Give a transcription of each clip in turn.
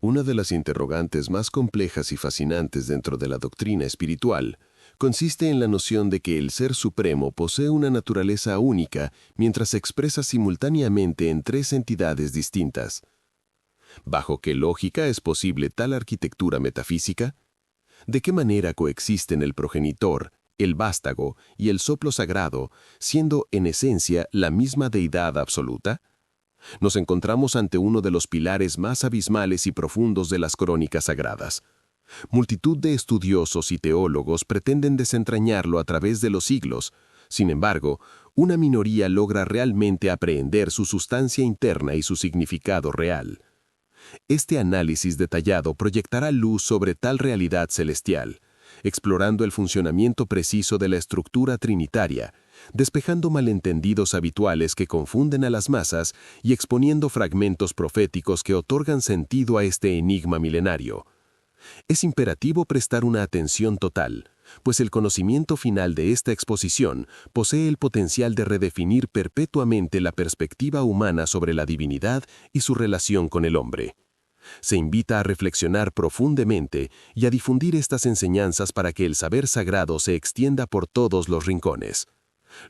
Una de las interrogantes más complejas y fascinantes dentro de la doctrina espiritual consiste en la noción de que el Ser Supremo posee una naturaleza única mientras se expresa simultáneamente en tres entidades distintas. ¿Bajo qué lógica es posible tal arquitectura metafísica? ¿De qué manera coexisten el progenitor, el vástago y el soplo sagrado, siendo en esencia la misma deidad absoluta? Nos encontramos ante uno de los pilares más abismales y profundos de las crónicas sagradas. Multitud de estudiosos y teólogos pretenden desentrañarlo a través de los siglos. Sin embargo, una minoría logra realmente aprehender su sustancia interna y su significado real. Este análisis detallado proyectará luz sobre tal realidad celestial, explorando el funcionamiento preciso de la estructura trinitaria, despejando malentendidos habituales que confunden a las masas y exponiendo fragmentos proféticos que otorgan sentido a este enigma milenario. Es imperativo prestar una atención total, pues el conocimiento final de esta exposición posee el potencial de redefinir perpetuamente la perspectiva humana sobre la divinidad y su relación con el hombre. Se invita a reflexionar profundamente y a difundir estas enseñanzas para que el saber sagrado se extienda por todos los rincones.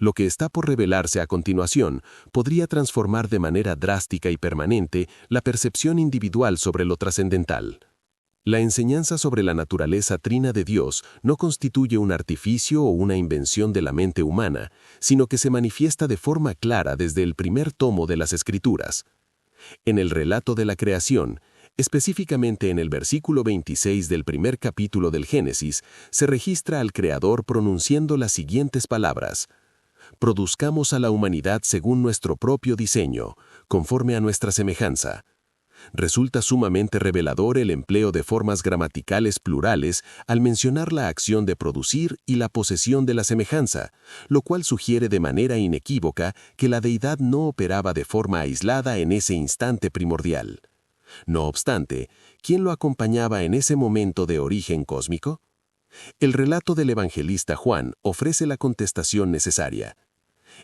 Lo que está por revelarse a continuación podría transformar de manera drástica y permanente la percepción individual sobre lo trascendental. La enseñanza sobre la naturaleza trina de Dios no constituye un artificio o una invención de la mente humana, sino que se manifiesta de forma clara desde el primer tomo de las Escrituras. En el relato de la creación, específicamente en el versículo 26 del primer capítulo del Génesis, se registra al Creador pronunciando las siguientes palabras: «Produzcamos a la humanidad según nuestro propio diseño, conforme a nuestra semejanza». Resulta sumamente revelador el empleo de formas gramaticales plurales al mencionar la acción de producir y la posesión de la semejanza, lo cual sugiere de manera inequívoca que la deidad no operaba de forma aislada en ese instante primordial. No obstante, ¿quién lo acompañaba en ese momento de origen cósmico? El relato del evangelista Juan ofrece la contestación necesaria.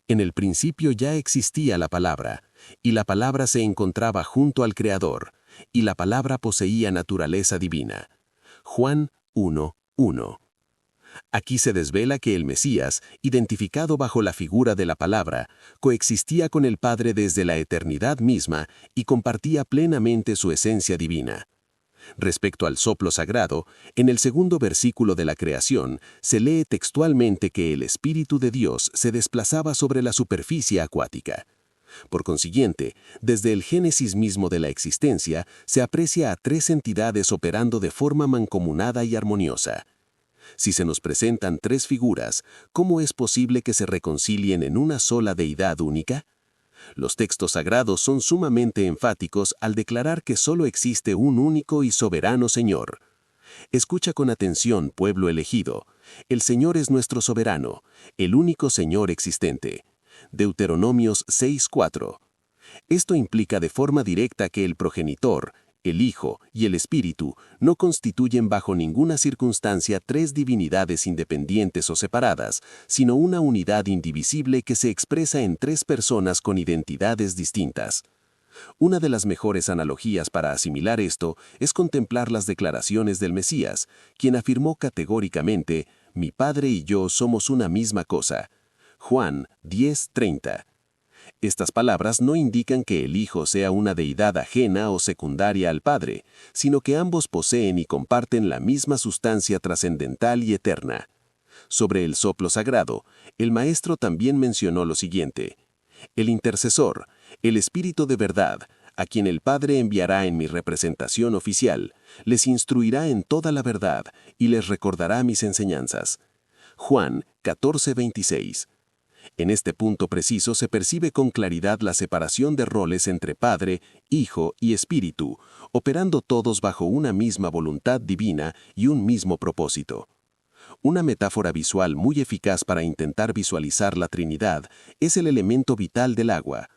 En el principio ya existía la palabra, y la palabra se encontraba junto al Creador, y la palabra poseía naturaleza divina. Juan 1:1. Aquí se desvela que el Mesías, identificado bajo la figura de la palabra, coexistía con el Padre desde la eternidad misma y compartía plenamente su esencia divina. Respecto al soplo sagrado, en el segundo versículo de la creación, se lee textualmente que el Espíritu de Dios se desplazaba sobre la superficie acuática. Por consiguiente, desde el génesis mismo de la existencia, se aprecia a tres entidades operando de forma mancomunada y armoniosa. Si se nos presentan tres figuras, ¿cómo es posible que se reconcilien en una sola deidad única? Los textos sagrados son sumamente enfáticos al declarar que solo existe un único y soberano Señor. Escucha con atención, pueblo elegido. El Señor es nuestro soberano, el único Señor existente. Deuteronomios 6:4. Esto implica de forma directa que el progenitor, el Hijo y el Espíritu no constituyen bajo ninguna circunstancia tres divinidades independientes o separadas, sino una unidad indivisible que se expresa en tres personas con identidades distintas. Una de las mejores analogías para asimilar esto es contemplar las declaraciones del Mesías, quien afirmó categóricamente: «Mi Padre y yo somos una misma cosa». Juan 10:30. Estas palabras no indican que el Hijo sea una deidad ajena o secundaria al Padre, sino que ambos poseen y comparten la misma sustancia trascendental y eterna. Sobre el soplo sagrado, el Maestro también mencionó lo siguiente: «El intercesor, el Espíritu de verdad, a quien el Padre enviará en mi representación oficial, les instruirá en toda la verdad y les recordará mis enseñanzas». Juan 14:26. En este punto preciso se percibe con claridad la separación de roles entre Padre, Hijo y Espíritu, operando todos bajo una misma voluntad divina y un mismo propósito. Una metáfora visual muy eficaz para intentar visualizar la Trinidad es el elemento vital del agua.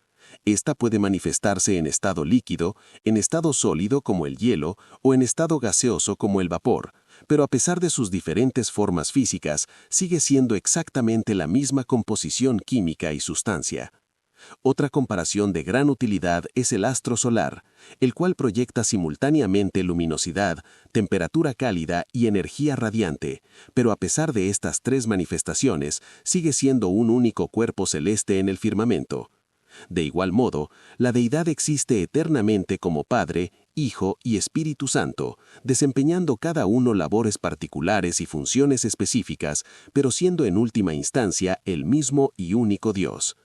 Esta puede manifestarse en estado líquido, en estado sólido como el hielo o en estado gaseoso como el vapor, pero a pesar de sus diferentes formas físicas, sigue siendo exactamente la misma composición química y sustancia. Otra comparación de gran utilidad es el astro solar, el cual proyecta simultáneamente luminosidad, temperatura cálida y energía radiante, pero a pesar de estas tres manifestaciones, sigue siendo un único cuerpo celeste en el firmamento. De igual modo, la deidad existe eternamente como Padre, Hijo y Espíritu Santo, desempeñando cada uno labores particulares y funciones específicas, pero siendo en última instancia el mismo y único Dios.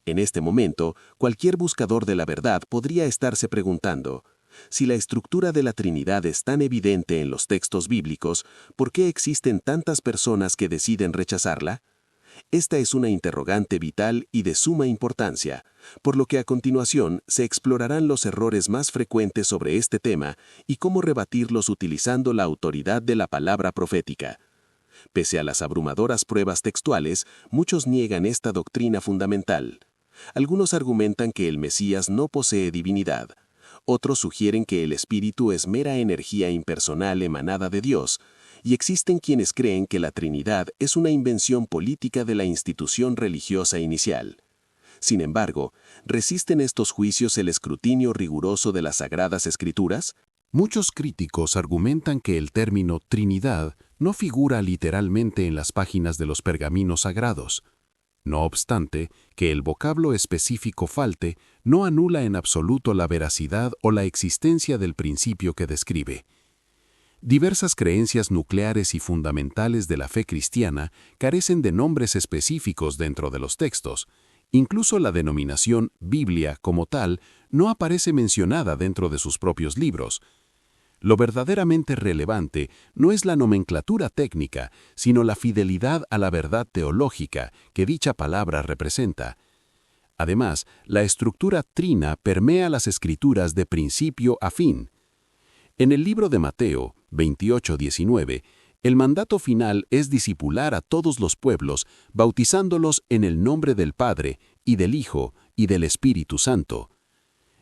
En este momento, cualquier buscador de la verdad podría estarse preguntando, si la estructura de la Trinidad es tan evidente en los textos bíblicos, ¿por qué existen tantas personas que deciden rechazarla? Esta es una interrogante vital y de suma importancia, por lo que a continuación se explorarán los errores más frecuentes sobre este tema y cómo rebatirlos utilizando la autoridad de la palabra profética. Pese a las abrumadoras pruebas textuales, muchos niegan esta doctrina fundamental. Algunos argumentan que el Mesías no posee divinidad. Otros sugieren que el Espíritu es mera energía impersonal emanada de Dios, y existen quienes creen que la Trinidad es una invención política de la institución religiosa inicial. Sin embargo, ¿resisten estos juicios el escrutinio riguroso de las Sagradas Escrituras? Muchos críticos argumentan que el término Trinidad no figura literalmente en las páginas de los pergaminos sagrados. No obstante, que el vocablo específico falte no anula en absoluto la veracidad o la existencia del principio que describe. Diversas creencias nucleares y fundamentales de la fe cristiana carecen de nombres específicos dentro de los textos. Incluso la denominación Biblia como tal no aparece mencionada dentro de sus propios libros. Lo verdaderamente relevante no es la nomenclatura técnica, sino la fidelidad a la verdad teológica que dicha palabra representa. Además, la estructura trina permea las escrituras de principio a fin. En el libro de Mateo 28:19, el mandato final es discipular a todos los pueblos, bautizándolos en el nombre del Padre, y del Hijo, y del Espíritu Santo.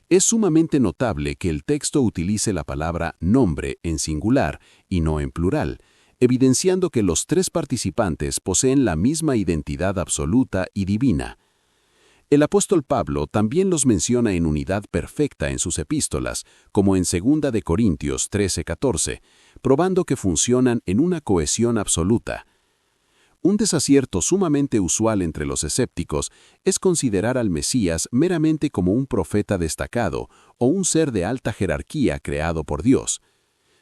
Es sumamente notable que el texto utilice la palabra nombre en singular y no en plural, evidenciando que los tres participantes poseen la misma identidad absoluta y divina. El apóstol Pablo también los menciona en unidad perfecta en sus epístolas, como en 2 de Corintios 13:14, probando que funcionan en una cohesión absoluta. Un desacierto sumamente usual entre los escépticos es considerar al Mesías meramente como un profeta destacado o un ser de alta jerarquía creado por Dios.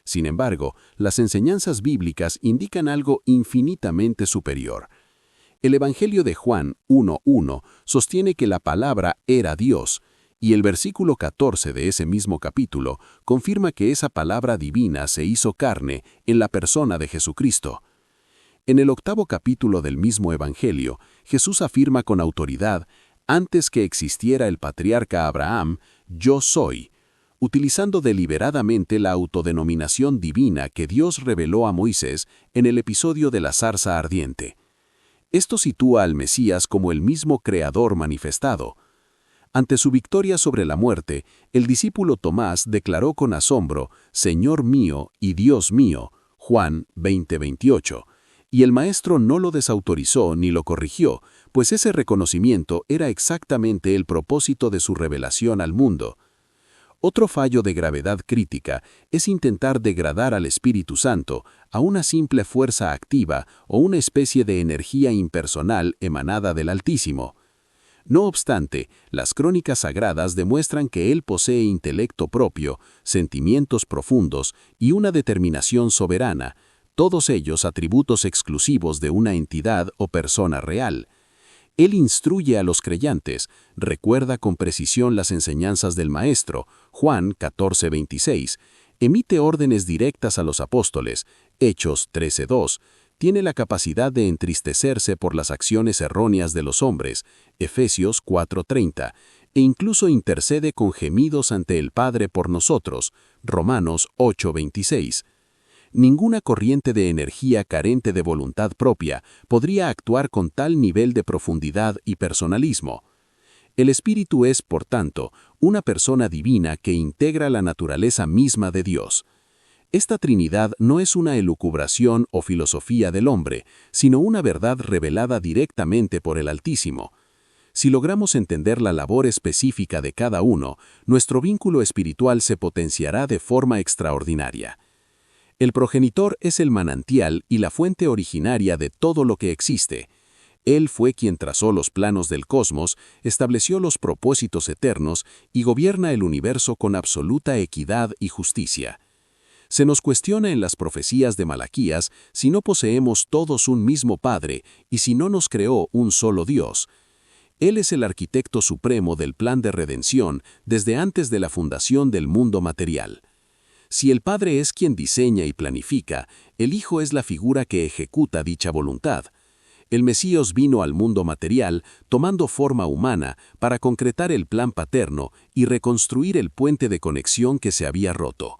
Sin embargo, las enseñanzas bíblicas indican algo infinitamente superior. El Evangelio de Juan 1:1 sostiene que la palabra era Dios, y el versículo 14 de ese mismo capítulo confirma que esa palabra divina se hizo carne en la persona de Jesucristo. En el 8º capítulo del mismo Evangelio, Jesús afirma con autoridad, antes que existiera el patriarca Abraham, yo soy, utilizando deliberadamente la autodenominación divina que Dios reveló a Moisés en el episodio de la zarza ardiente. Esto sitúa al Mesías como el mismo Creador manifestado. Ante su victoria sobre la muerte, el discípulo Tomás declaró con asombro, Señor mío y Dios mío, Juan 20:28, y el Maestro no lo desautorizó ni lo corrigió, pues ese reconocimiento era exactamente el propósito de su revelación al mundo. Otro fallo de gravedad crítica es intentar degradar al Espíritu Santo a una simple fuerza activa o una especie de energía impersonal emanada del Altísimo. No obstante, las crónicas sagradas demuestran que Él posee intelecto propio, sentimientos profundos y una determinación soberana, todos ellos atributos exclusivos de una entidad o persona real. Él instruye a los creyentes, recuerda con precisión las enseñanzas del Maestro, Juan 14:26, emite órdenes directas a los apóstoles, Hechos 13:2, tiene la capacidad de entristecerse por las acciones erróneas de los hombres, Efesios 4:30, e incluso intercede con gemidos ante el Padre por nosotros, Romanos 8:26. Ninguna corriente de energía carente de voluntad propia podría actuar con tal nivel de profundidad y personalismo. El Espíritu es, por tanto, una persona divina que integra la naturaleza misma de Dios. Esta Trinidad no es una elucubración o filosofía del hombre, sino una verdad revelada directamente por el Altísimo. Si logramos entender la labor específica de cada uno, nuestro vínculo espiritual se potenciará de forma extraordinaria. El progenitor es el manantial y la fuente originaria de todo lo que existe. Él fue quien trazó los planos del cosmos, estableció los propósitos eternos y gobierna el universo con absoluta equidad y justicia. Se nos cuestiona en las profecías de Malaquías si no poseemos todos un mismo Padre y si no nos creó un solo Dios. Él es el arquitecto supremo del plan de redención desde antes de la fundación del mundo material. Si el Padre es quien diseña y planifica, el Hijo es la figura que ejecuta dicha voluntad. El Mesías vino al mundo material tomando forma humana para concretar el plan paterno y reconstruir el puente de conexión que se había roto.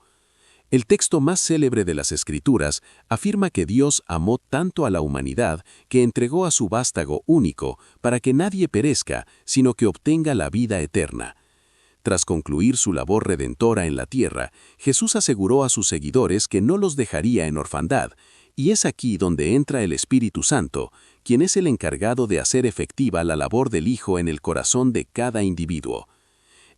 El texto más célebre de las Escrituras afirma que Dios amó tanto a la humanidad que entregó a su vástago único para que nadie perezca, sino que obtenga la vida eterna. Tras concluir su labor redentora en la tierra, Jesús aseguró a sus seguidores que no los dejaría en orfandad, y es aquí donde entra el Espíritu Santo, quien es el encargado de hacer efectiva la labor del Hijo en el corazón de cada individuo.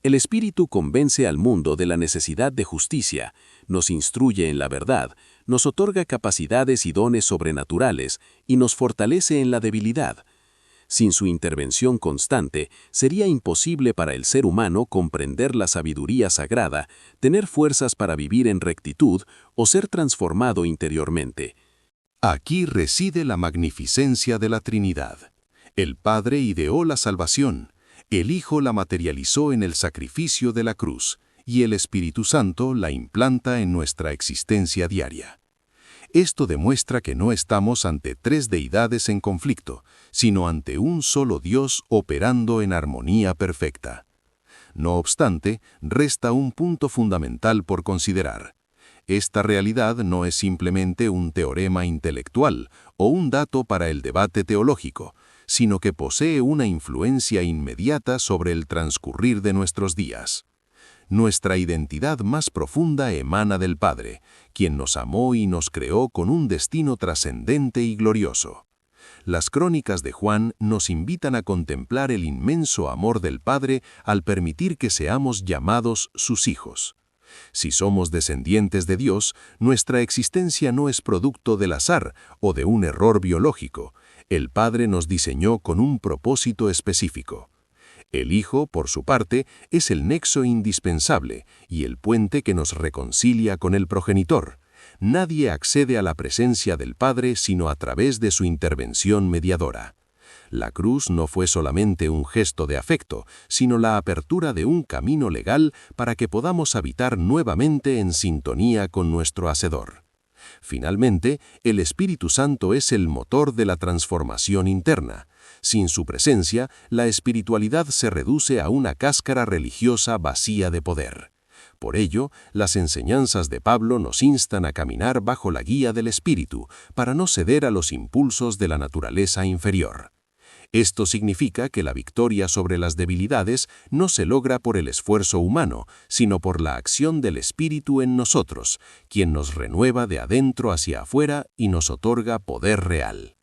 El Espíritu convence al mundo de la necesidad de justicia, nos instruye en la verdad, nos otorga capacidades y dones sobrenaturales y nos fortalece en la debilidad. Sin su intervención constante, sería imposible para el ser humano comprender la sabiduría sagrada, tener fuerzas para vivir en rectitud o ser transformado interiormente. Aquí reside la magnificencia de la Trinidad. El Padre ideó la salvación, el Hijo la materializó en el sacrificio de la cruz, y el Espíritu Santo la implanta en nuestra existencia diaria. Esto demuestra que no estamos ante tres deidades en conflicto, sino ante un solo Dios operando en armonía perfecta. No obstante, resta un punto fundamental por considerar. Esta realidad no es simplemente un teorema intelectual o un dato para el debate teológico, sino que posee una influencia inmediata sobre el transcurrir de nuestros días. Nuestra identidad más profunda emana del Padre, quien nos amó y nos creó con un destino trascendente y glorioso. Las crónicas de Juan nos invitan a contemplar el inmenso amor del Padre al permitir que seamos llamados sus hijos. Si somos descendientes de Dios, nuestra existencia no es producto del azar o de un error biológico. El Padre nos diseñó con un propósito específico. El Hijo, por su parte, es el nexo indispensable y el puente que nos reconcilia con el progenitor. Nadie accede a la presencia del Padre sino a través de su intervención mediadora. La cruz no fue solamente un gesto de afecto, sino la apertura de un camino legal para que podamos habitar nuevamente en sintonía con nuestro Hacedor. Finalmente, el Espíritu Santo es el motor de la transformación interna. Sin su presencia, la espiritualidad se reduce a una cáscara religiosa vacía de poder. Por ello, las enseñanzas de Pablo nos instan a caminar bajo la guía del Espíritu, para no ceder a los impulsos de la naturaleza inferior. Esto significa que la victoria sobre las debilidades no se logra por el esfuerzo humano, sino por la acción del Espíritu en nosotros, quien nos renueva de adentro hacia afuera y nos otorga poder real.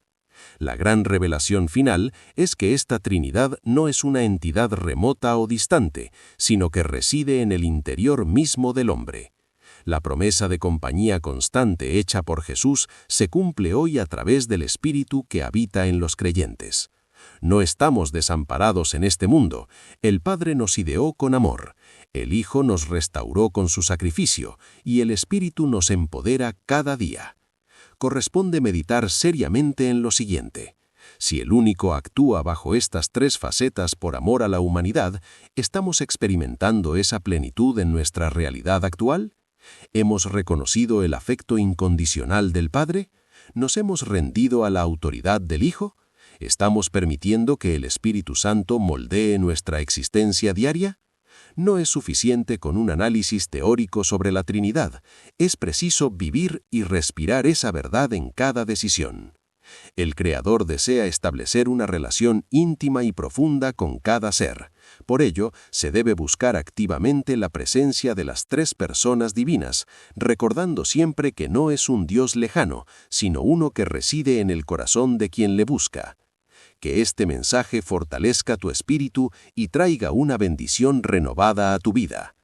La gran revelación final es que esta Trinidad no es una entidad remota o distante, sino que reside en el interior mismo del hombre. La promesa de compañía constante hecha por Jesús se cumple hoy a través del Espíritu que habita en los creyentes. No estamos desamparados en este mundo. El Padre nos ideó con amor, el Hijo nos restauró con su sacrificio y el Espíritu nos empodera cada día. Corresponde meditar seriamente en lo siguiente. Si el único actúa bajo estas tres facetas por amor a la humanidad, ¿estamos experimentando esa plenitud en nuestra realidad actual? ¿Hemos reconocido el afecto incondicional del Padre? ¿Nos hemos rendido a la autoridad del Hijo? ¿Estamos permitiendo que el Espíritu Santo moldee nuestra existencia diaria? No es suficiente con un análisis teórico sobre la Trinidad, es preciso vivir y respirar esa verdad en cada decisión. El Creador desea establecer una relación íntima y profunda con cada ser. Por ello, se debe buscar activamente la presencia de las tres personas divinas, recordando siempre que no es un Dios lejano, sino uno que reside en el corazón de quien le busca. Que este mensaje fortalezca tu espíritu y traiga una bendición renovada a tu vida.